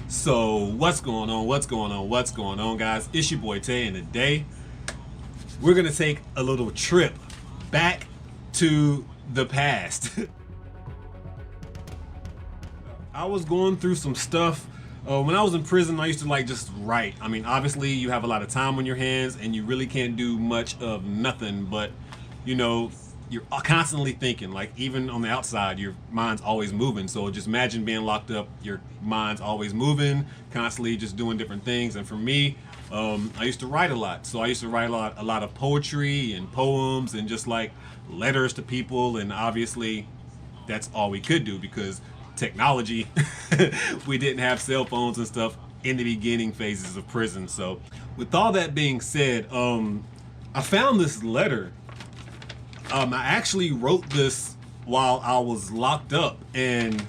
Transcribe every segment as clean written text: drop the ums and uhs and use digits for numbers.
So what's going on? What's going on, guys? It's your boy Tay, and today we're gonna take a little trip back to the past. I was going through some stuff. When I was in prison, I used to just write. I mean, obviously, you have a lot of time on your hands, and you really can't do much of nothing. But you know, you're constantly thinking. Like even on the outside, your mind's always moving. So just imagine being locked up. Your mind's always moving, constantly just doing different things. And for me, I used to write a lot. So I used to write a lot of poetry and poems and just like letters to people. And obviously, that's all we could do because technology, we didn't have cell phones and stuff in the beginning phases of prison. So with all that being said, I found this letter. I actually wrote this while I was locked up and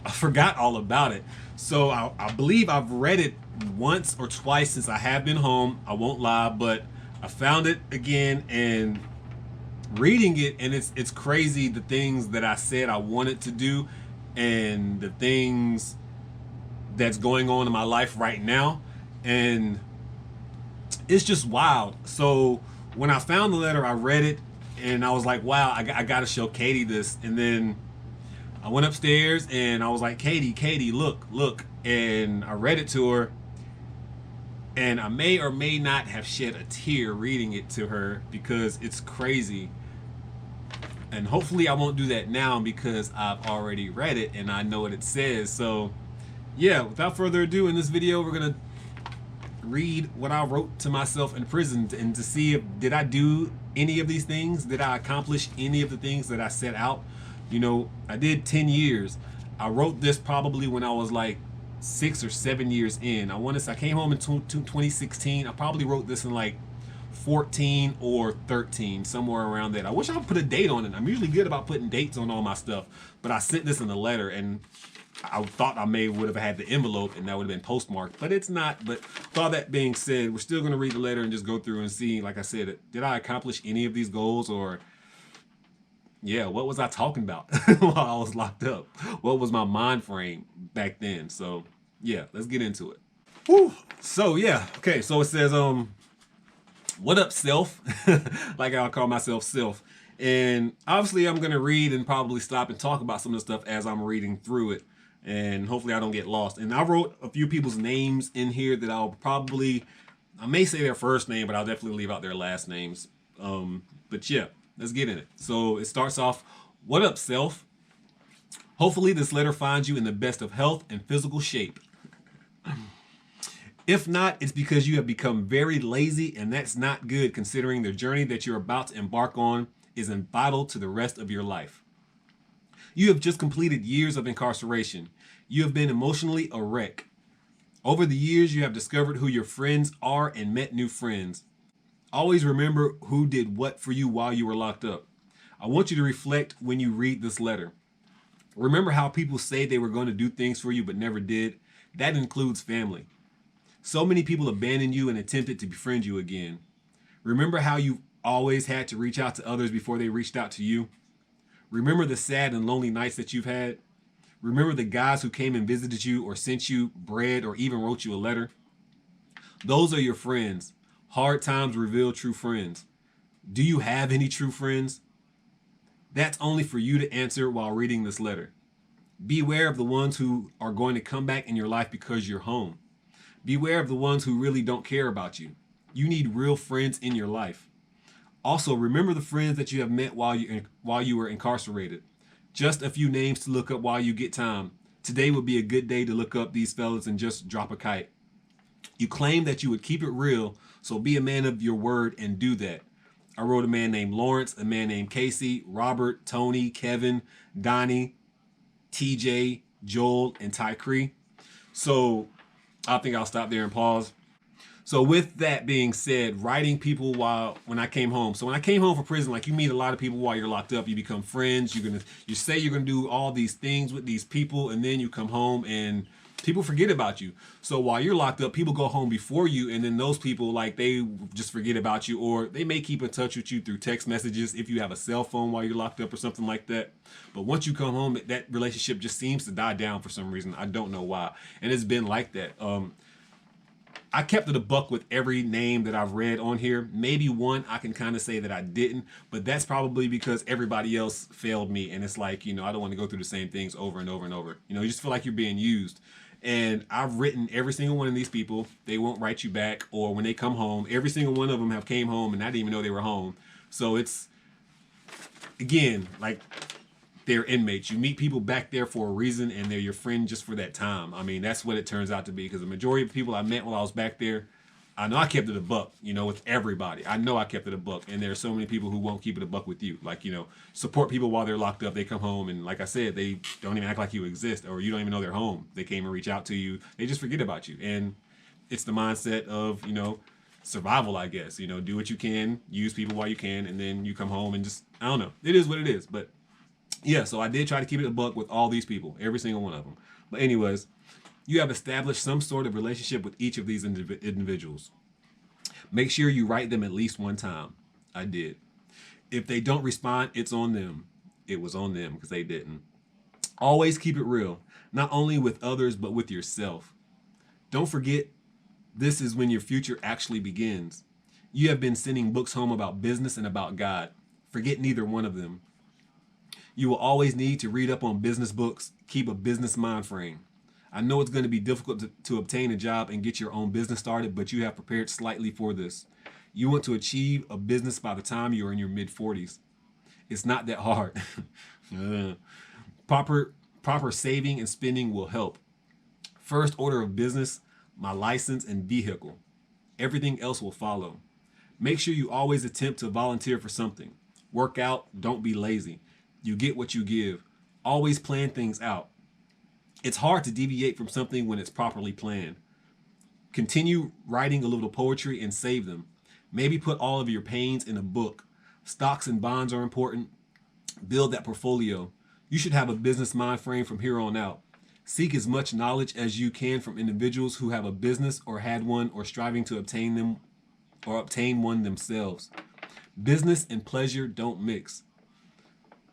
I forgot all about it. So I believe I've read it once or twice since I have been home. I won't lie, but I found it again and reading it, and it's crazy the things that I said I wanted to do and the things that's going on in my life right now, and it's just wild. So when I found the letter, I read it and I was like, wow, I gotta show Katie this. And then I went upstairs and I was like, Katie, look. And I read it to her, and I may or may not have shed a tear reading it to her because it's crazy. And hopefully I won't do that now because I've already read it and I know what it says. So yeah, without further ado, in this video we're gonna read what I wrote to myself in prison and to see if did I do any of these things? Did I accomplish any of the things that I set out? You know, I did 10 years. I wrote this probably when I was like 6 or 7 years in. I came home in 2016. I probably wrote this in like 14 or 13, somewhere around that. I wish I would put a date on it. I'm usually good about putting dates on all my stuff, but I sent this in a letter and I thought I would have had the envelope and that would have been postmarked, but it's not. But with all that being said, we're still going to read the letter and just go through and see, like I said, did I accomplish any of these goals, or yeah, what was I talking about while I was locked up? What was my mind frame back then? So yeah, let's get into it. Whew. So yeah, okay, so it says, what up, self? Like I'll call myself self. And obviously I'm going to read and probably stop and talk about some of the stuff as I'm reading through it. And hopefully I don't get lost. And I wrote a few people's names in here that I may say their first name, but I'll definitely leave out their last names. But yeah, let's get in it. So it starts off, what up, self? Hopefully this letter finds you in the best of health and physical shape. If not, it's because you have become very lazy, and that's not good considering the journey that you're about to embark on is vital to the rest of your life. You have just completed years of incarceration. You have been emotionally a wreck. Over the years, you have discovered who your friends are and met new friends. Always remember who did what for you while you were locked up. I want you to reflect when you read this letter. Remember how people say they were going to do things for you but never did? That includes family. So many people abandoned you and attempted to befriend you again. Remember how you always had to reach out to others before they reached out to you? Remember the sad and lonely nights that you've had? Remember the guys who came and visited you or sent you bread or even wrote you a letter? Those are your friends. Hard times reveal true friends. Do you have any true friends? That's only for you to answer while reading this letter. Beware of the ones who are going to come back in your life because you're home. Beware of the ones who really don't care about you. You need real friends in your life. Also, remember the friends that you have met while you were incarcerated. Just a few names to look up while you get time. Today would be a good day to look up these fellas and just drop a kite. You claimed that you would keep it real, so be a man of your word and do that. I wrote a man named Lawrence, a man named Casey, Robert, Tony, Kevin, Donnie, TJ, Joel, and Ty Cree. So I think I'll stop there and pause. So with that being said, writing people when I came home. So when I came home from prison, like you meet a lot of people while you're locked up, you become friends. You say you're gonna do all these things with these people, and then you come home and People forget about you. So while you're locked up, people go home before you, and then those people, like, they just forget about you, or they may keep in touch with you through text messages if you have a cell phone while you're locked up or something like that. But once you come home, that relationship just seems to die down for some reason. I don't know why. And it's been like that. I kept it a buck with every name that I've read on here. Maybe one I can kind of say that I didn't, but that's probably because everybody else failed me. And it's like, you know, I don't want to go through the same things over and over and over. You know, you just feel like you're being used. And I've written every single one of these people. They won't write you back, or when they come home, every single one of them have came home and I didn't even know they were home. So it's, again, like, they're inmates. You meet people back there for a reason, and they're your friend just for that time. I mean, that's what it turns out to be, because the majority of people I met while I was back there, I know I kept it a buck, you know, with everybody. I know I kept it a buck, and there are so many people who won't keep it a buck with you. Like, you know, support people while they're locked up. They come home, and like I said, they don't even act like you exist, or you don't even know they're home. They came and reach out to you. They just forget about you. And it's the mindset of, you know, survival, I guess. You know, do what you can, use people while you can, and then you come home and just, I don't know. It is what it is, but yeah, so I did try to keep it a buck with all these people, every single one of them. But anyways, you have established some sort of relationship with each of these individuals. Make sure you write them at least one time. I did. If they don't respond, it's on them. It was on them because they didn't. Always keep it real, not only with others, but with yourself. Don't forget, this is when your future actually begins. You have been sending books home about business and about God. Forget neither one of them. You will always need to read up on business books. Keep a business mind frame. I know it's going to be difficult to obtain a job and get your own business started, but you have prepared slightly for this. You want to achieve a business by the time you are in your mid-40s. It's not that hard. Proper saving and spending will help. First order of business, my license and vehicle. Everything else will follow. Make sure you always attempt to volunteer for something. Work out, don't be lazy. You get what you give. Always plan things out. It's hard to deviate from something when it's properly planned. Continue writing a little poetry and save them. Maybe put all of your pains in a book. Stocks and bonds are important. Build that portfolio. You should have a business mind frame from here on out. Seek as much knowledge as you can from individuals who have a business or had one or striving to obtain them or obtain one themselves. Business and pleasure don't mix.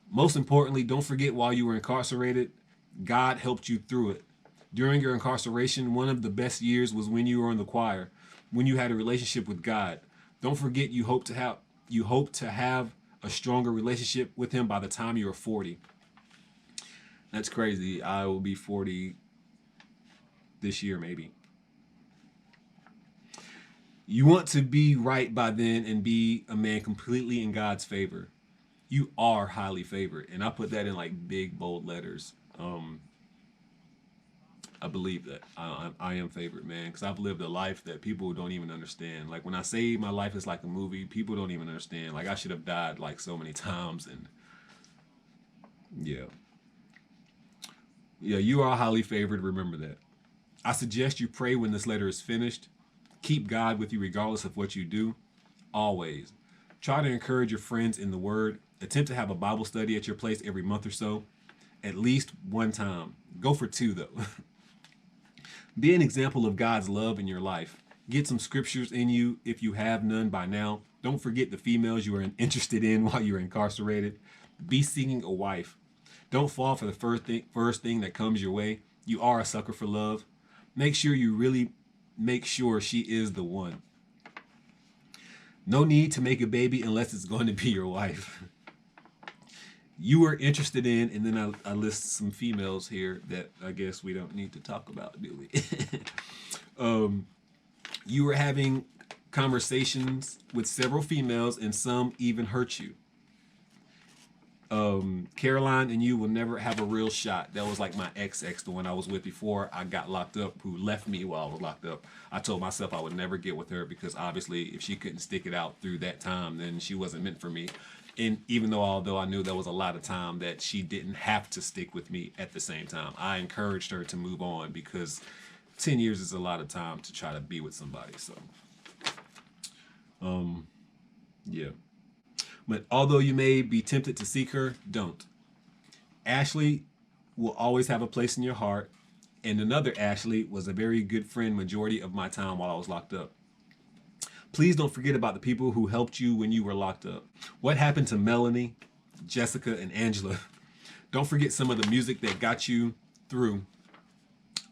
Most importantly, don't forget while you were incarcerated, God helped you through it. During your incarceration, one of the best years was when you were in the choir, when you had a relationship with God. Don't forget you hope to have a stronger relationship with him by the time you are 40. That's crazy. I will be 40 this year, maybe. You want to be right by then and be a man completely in God's favor. You are highly favored. And I put that in like big, bold letters. I believe that. I am favored, man, because I've lived a life that people don't even understand. Like when I say my life is like a movie, people don't even understand. Like I should have died like so many times. And yeah. Yeah, you are highly favored. Remember that. I suggest you pray when this letter is finished. Keep God with you regardless of what you do. Always. Try to encourage your friends in the Word. Attempt to have a Bible study at your place every month or so. At least one time. Go for 2, though. Be an example of God's love in your life. Get some scriptures in you if you have none by now. Don't forget the females you are interested in while you're incarcerated. Be seeking a wife. Don't fall for the first thing that comes your way. You are a sucker for love. Make sure you really make sure she is the one. No need to make a baby unless it's going to be your wife. You are interested in, and then I list some females here that I guess we don't need to talk about, do we? You were having conversations with several females, and some even hurt you. Caroline and you will never have a real shot. That was like my ex, the one I was with before I got locked up, who left me while I was locked up. I told myself I would never get with her because obviously if she couldn't stick it out through that time, then she wasn't meant for me. And even though, although I knew there was a lot of time that she didn't have to stick with me at the same time, I encouraged her to move on because 10 years is a lot of time to try to be with somebody. So, yeah. But although you may be tempted to seek her, don't. Ashley will always have a place in your heart. And another Ashley was a very good friend majority of my time while I was locked up. Please don't forget about the people who helped you when you were locked up. What happened to Melanie, Jessica, and Angela? Don't forget some of the music that got you through.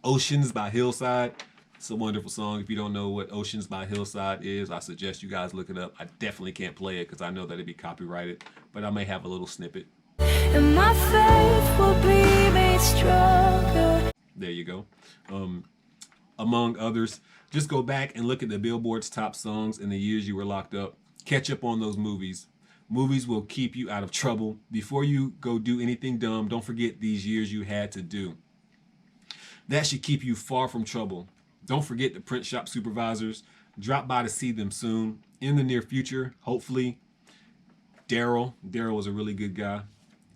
Oceans by Hillside. It's a wonderful song. If you don't know what Oceans by Hillside is, I suggest you guys look it up. I definitely can't play it because I know that it'd be copyrighted, but I may have a little snippet. And my faith will be made stronger. There you go. Among others, just go back and look at the Billboard's top songs in the years you were locked up. Catch up on those movies. Movies will keep you out of trouble. Before you go do anything dumb, don't forget these years you had to do. That should keep you far from trouble. Don't forget the print shop supervisors. Drop by to see them soon. In the near future, hopefully, Daryl was a really good guy.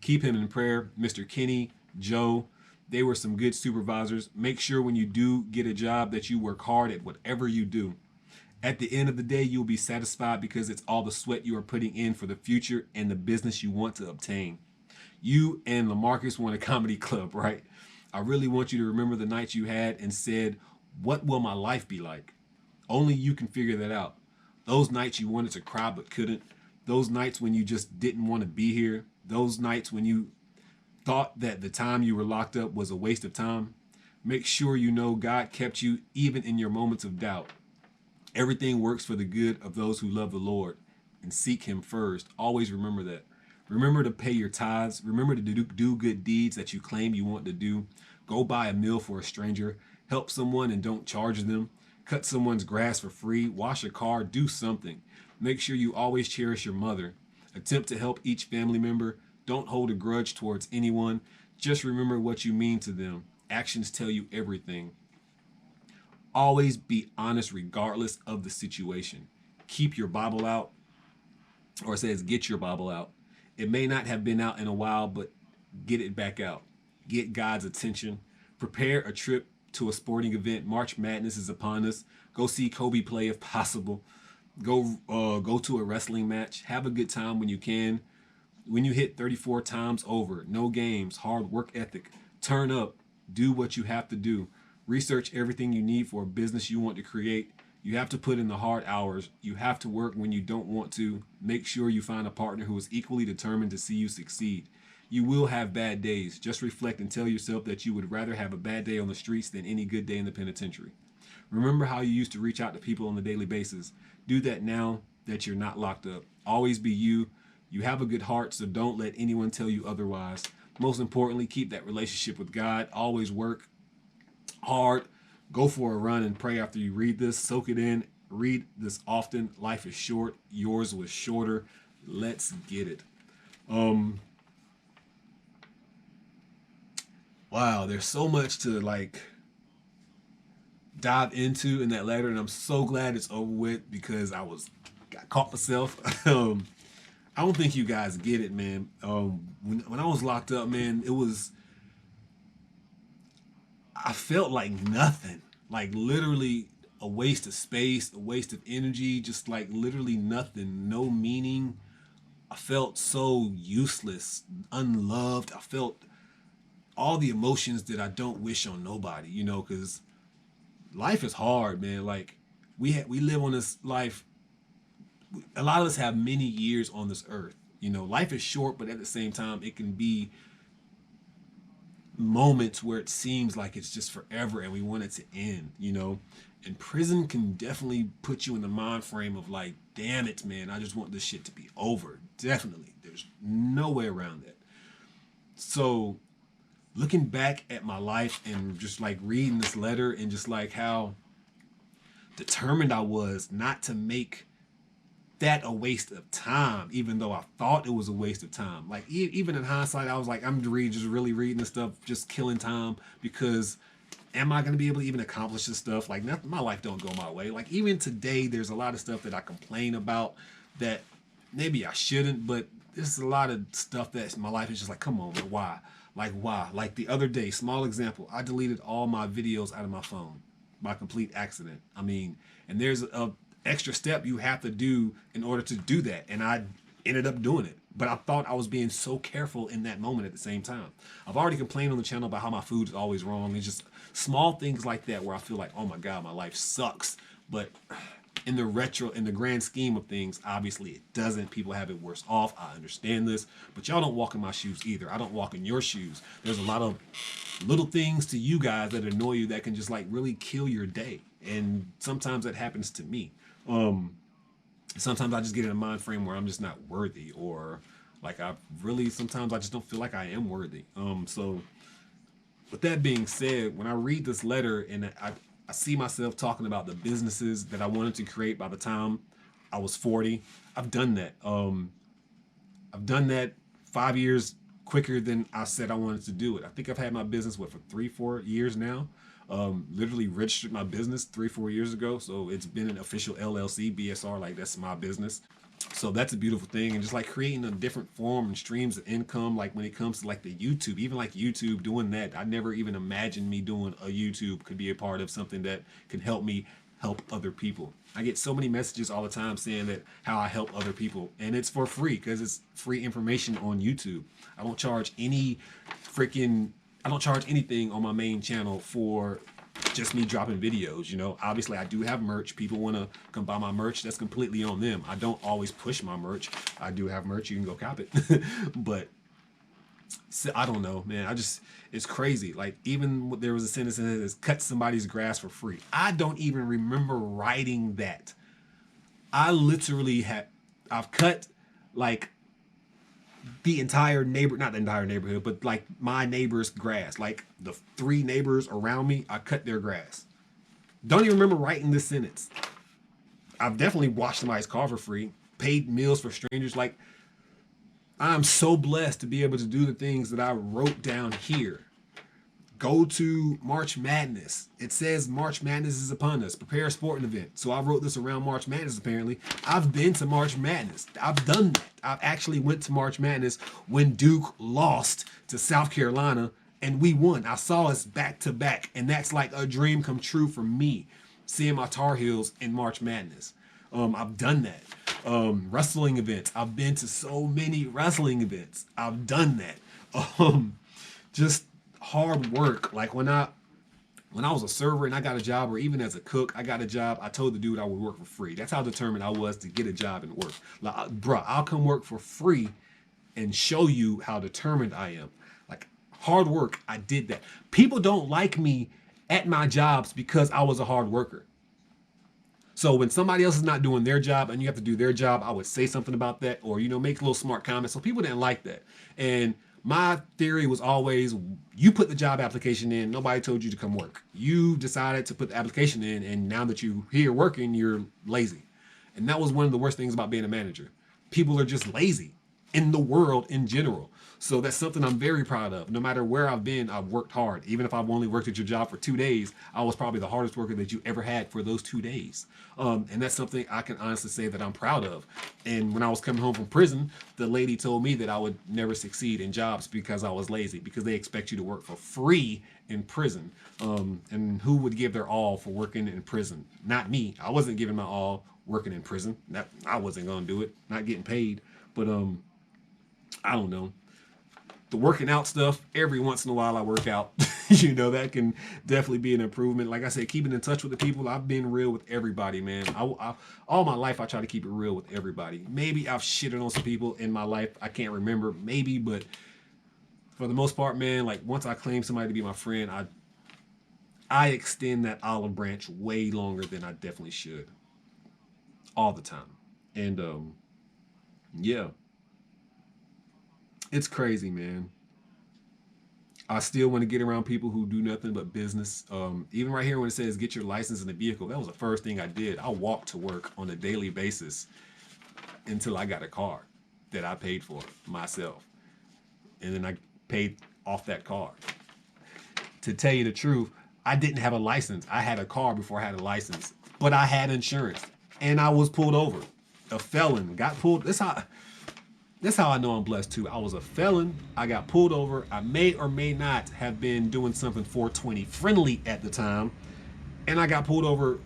Keep him in prayer. Mr. Kenny, Joe, they were some good supervisors. Make sure when you do get a job that you work hard at whatever you do. At the end of the day, you'll be satisfied because it's all the sweat you are putting in for the future and the business you want to obtain. You and LaMarcus want a comedy club, right? I really want you to remember the nights you had and said, what will my life be like? Only you can figure that out. Those nights you wanted to cry but couldn't. Those nights when you just didn't want to be here. Those nights when you thought that the time you were locked up was a waste of time. Make sure you know God kept you even in your moments of doubt. Everything works for the good of those who love the Lord and seek him first. Always remember that. Remember to pay your tithes. Remember to do good deeds that you claim you want to do. Go buy a meal for a stranger. Help someone and don't charge them. Cut someone's grass for free. Wash a car. Do something. Make sure you always cherish your mother. Attempt to help each family member. Don't hold a grudge towards anyone. Just remember what you mean to them. Actions tell you everything. Always be honest regardless of the situation. Keep your Bible out, or it says get your Bible out. It may not have been out in a while, but get it back out. Get God's attention. Prepare a trip to a sporting event. March Madness is upon us. Go see Kobe play if possible. Go to a wrestling match. Have a good time when you can. When you hit 34 times over, no games, hard work ethic. Turn up. Do what you have to do. Research everything you need for a business you want to create. You have to put in the hard hours. You have to work when you don't want to. Make sure you find a partner who is equally determined to see you succeed. You will have bad days. Just reflect and tell yourself that you would rather have a bad day on the streets than any good day in the penitentiary. Remember how you used to reach out to people on a daily basis. Do that now that you're not locked up. Always be you. You have a good heart, so don't let anyone tell you otherwise. Most importantly, keep that relationship with God. Always work hard. Go for a run and pray after you read this. Soak it in. Read this often. Life is short. Yours was shorter. Let's get it. Wow, there's so much to like dive into in that letter, and I'm so glad it's over with because got caught myself. I don't think you guys get it, man. When I was locked up, man, I felt like nothing, like literally a waste of space, a waste of energy, just like literally nothing, no meaning. I felt so useless, unloved. I felt all the emotions that I don't wish on nobody, because life is hard, man. Like we live on this life. A lot of us have many years on this earth. Life is short, but at the same time, it can be moments where it seems like it's just forever and we want it to end, And prison can definitely put you in the mind frame of like, damn it, man, I just want this shit to be over. Definitely. There's no way around that. So looking back at my life and just like reading this letter and just like how determined I was not to make that a waste of time, even though I thought it was a waste of time. Like even in hindsight, I was like, I'm just really reading this stuff, just killing time, because am I going to be able to even accomplish this stuff? Like my life don't go my way. Like even today, there's a lot of stuff that I complain about that maybe I shouldn't, but there's a lot of stuff that my life is just like, come on, man, why? Like why? Like the other day, small example, I deleted all my videos out of my phone by complete accident. I mean, and there's a extra step you have to do in order to do that, and I ended up doing it. But I thought I was being so careful in that moment at the same time. I've already complained on the channel about how my food is always wrong. It's just small things like that where I feel like, oh my God, my life sucks. But in the grand scheme of things, obviously it doesn't. People have it worse off. I understand this, but y'all don't walk in my shoes either. I don't walk in your shoes. There's a lot of little things to you guys that annoy you that can just like really kill your day. And sometimes that happens to me. Sometimes I just get in a mind frame where I'm just not worthy, or like sometimes I just don't feel like I am worthy. So with that being said, when I read this letter and I see myself talking about the businesses that I wanted to create by the time I was 40, I've done that. I've done that 5 years quicker than I said I wanted to do it. I think I've had my business, for 3-4 years now. Literally registered my business 3-4 years ago. So it's been an official LLC, BSR, like that's my business. So that's a beautiful thing. And just like creating a different form and streams of income, like when it comes to like the YouTube, even like YouTube, doing that, I never even imagined me doing a YouTube could be a part of something that can help me help other people. I get so many messages all the time saying that how I help other people, and it's for free because it's free information on YouTube. I don't charge anything on my main channel for just me dropping videos. You know, obviously I do have merch. People want to come buy my merch. That's completely on them. I don't always push my merch. I do have merch. You can go cop it. But I don't know, man. It's crazy. Like, even there was a sentence that says cut somebody's grass for free. I don't even remember writing that. I literally I've cut like the entire not the entire neighborhood, but like my neighbor's grass, like the 3 neighbors around me, I cut their grass. Don't even remember writing this sentence. I've definitely washed somebody's car for free, paid meals for strangers. Like, I'm so blessed to be able to do the things that I wrote down here. Go to March Madness. It says March Madness is upon us. Prepare a sporting event. So I wrote this around March Madness, apparently. I've been to March Madness. I've done that. I've actually went to March Madness when Duke lost to South Carolina and we won. I saw us back to back, and that's like a dream come true for me, seeing my Tar Heels in March Madness. I've done that. Wrestling events. I've been to so many wrestling events. I've done that. Just hard work. Like when I was a server and I got a job, or even as a cook, I got a job, I told the dude I would work for free. That's how determined I was to get a job and work. Like, bruh, I'll come work for free and show you how determined I am. Like, hard work, I did that. People don't like me at my jobs because I was a hard worker. So when somebody else is not doing their job and you have to do their job, I would say something about that, or, make little smart comments. So people didn't like that. And my theory was always, you put the job application in, nobody told you to come work. You decided to put the application in, and now that you're here working, you're lazy. And that was one of the worst things about being a manager. People are just lazy in the world in general. So that's something I'm very proud of. No matter where I've been, I've worked hard. Even if I've only worked at your job for 2 days, I was probably the hardest worker that you ever had for those 2 days. And that's something I can honestly say that I'm proud of. And when I was coming home from prison, the lady told me that I would never succeed in jobs because I was lazy, because they expect you to work for free in prison. And who would give their all for working in prison? Not me. I wasn't giving my all working in prison. I wasn't going to do it, not getting paid. But I don't know. The working out stuff, every once in a while I work out. That can definitely be an improvement. Like I said, keeping in touch with the people. I've been real with everybody, man. All my life, I try to keep it real with everybody. Maybe I've shitted on some people in my life. I can't remember, maybe, but for the most part, man, like once I claim somebody to be my friend, I extend that olive branch way longer than I definitely should. All the time. And yeah. It's crazy, man. I still want to get around people who do nothing but business. Even right here when it says get your license in the vehicle, that was the first thing I did. I walked to work on a daily basis until I got a car that I paid for myself. And then I paid off that car. To tell you the truth, I didn't have a license. I had a car before I had a license, but I had insurance and I was pulled over. A felon got pulled. That's how I know I'm blessed too. I was a felon. I got pulled over. I may or may not have been doing something 420 friendly at the time. And I got pulled over,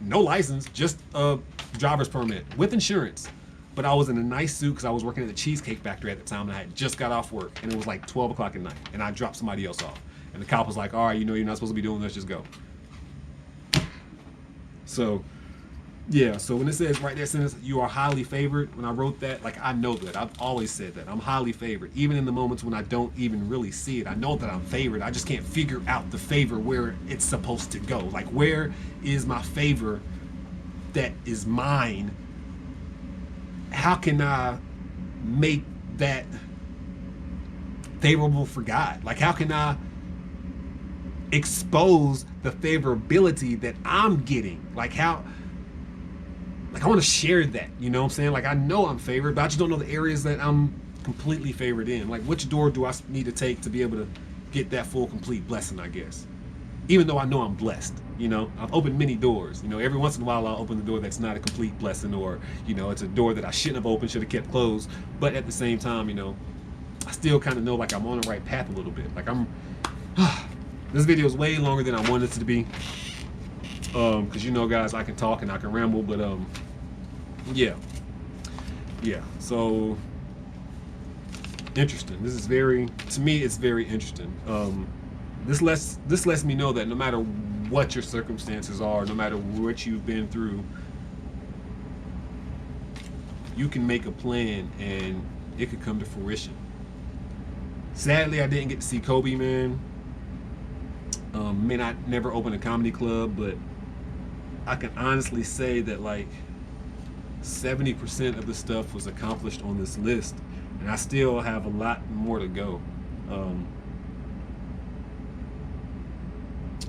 no license, just a driver's permit with insurance. but I was in a nice suit because I was working at the Cheesecake Factory at the time, and I had just got off work, and it was like 12 o'clock at night, and I dropped somebody else off. And the cop was like, all right, you know you're not supposed to be doing this, just go. So, yeah, so when it says right there, sentence, you are highly favored, when I wrote that, like, I know that. I've always said that. I'm highly favored. Even in the moments when I don't even really see it, I know that I'm favored. I just can't figure out the favor where it's supposed to go. Like, where is my favor that is mine? How can I make that favorable for God? Like, how can I expose the favorability that I'm getting? Like, how, like, I want to share that, you know what I'm saying? Like, I know I'm favored, but I just don't know the areas that I'm completely favored in. Like, which door do I need to take to be able to get that full, complete blessing, I guess? Even though I know I'm blessed, you know? I've opened many doors. You know, every once in a while I'll open the door that's not a complete blessing, or, you know, it's a door that I shouldn't have opened, should have kept closed. But at the same time, you know, I still kind of know, like, I'm on the right path a little bit. Like, I'm... This video is way longer than I wanted it to be. Because, you know, guys, I can talk and I can ramble, but, yeah. So, interesting. This is very, to me, it's very interesting. This lets me know that no matter what your circumstances are, no matter what you've been through, you can make a plan and it could come to fruition. Sadly, I didn't get to see Kobe, man. May not never open a comedy club, but I can honestly say that, like, 70% of the stuff was accomplished on this list, and I still have a lot more to go.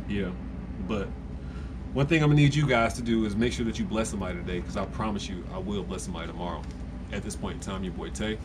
Yeah, but one thing I'm gonna need you guys to do is make sure that you bless somebody today, because I promise you I will bless somebody tomorrow. At this point in time, your boy Tay.